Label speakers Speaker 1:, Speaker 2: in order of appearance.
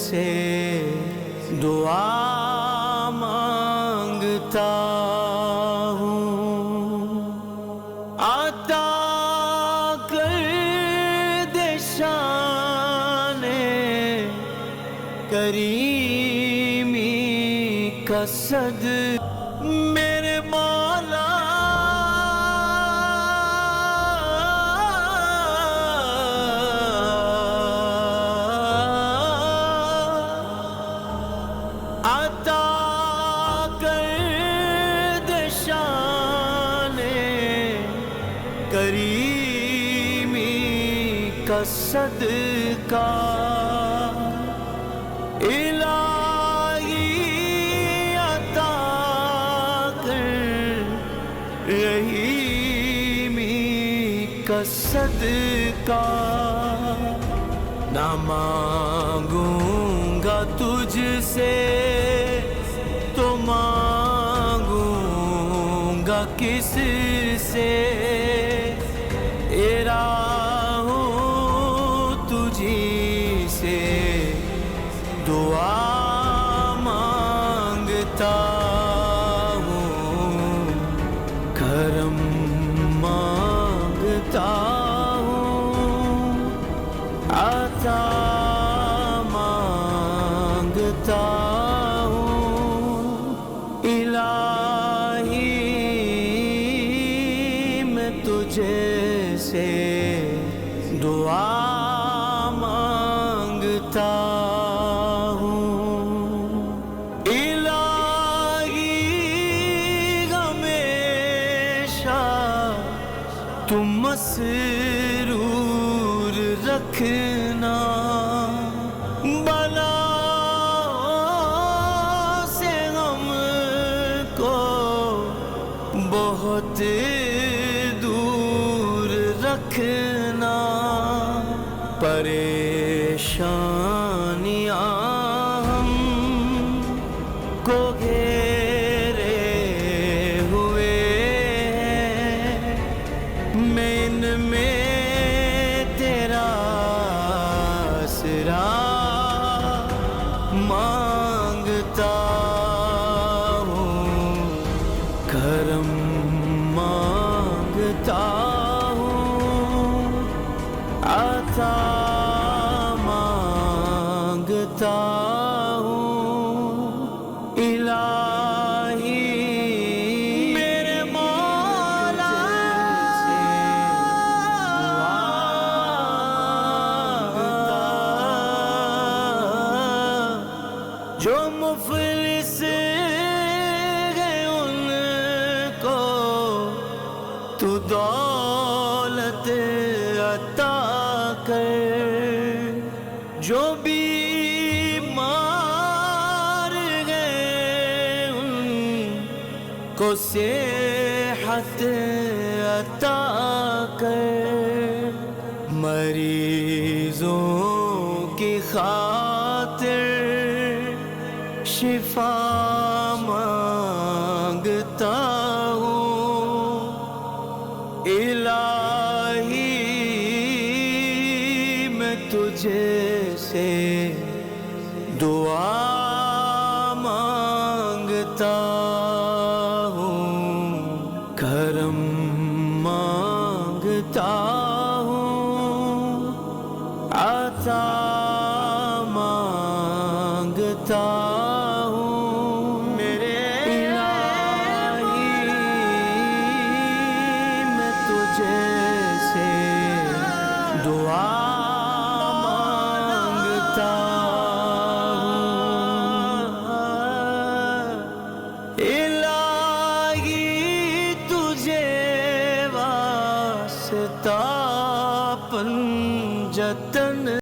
Speaker 1: سے دعا مانگتا ہوں، عطا کر دے شان کریمی کا صدقہ میرے مولا، عطا کر دے شان کریمی کا صدقہ، الہی عطا کر رحیمی کا صدقہ، نہ مانگوں گا تجھ سے تو مانگوں گا کس سے، تیرا ہوں تجھی سے دعا مانگتا ہوں، کرم مانگتا ہوں، عطا مانگتا ہوں، الہی میں تجھے سے دعا مانگتا ہوں، الہی ہمیشہ تم مسرور رکھنا، بلاؤں سے ہم کو بہت دور رکھنا، پریشانیاں ہم کو گھیرے ہوئے ہیں، میں ان میں تیرا آسرا مانگتا ہوں، کرم مانگتا ہوں، عطا مانگتا ہوں، الہی میرے مولا جو مفلس ہیں ان کو تو دولت عطا کر، جو بیمار ہیں ان کو صحت عطا کر، مریضوں کی خاطر شفا مانگتا ہوں، الہی میں تجھے سے دعا مانگتا ہوں، کرم مانگتا ہوں، عطا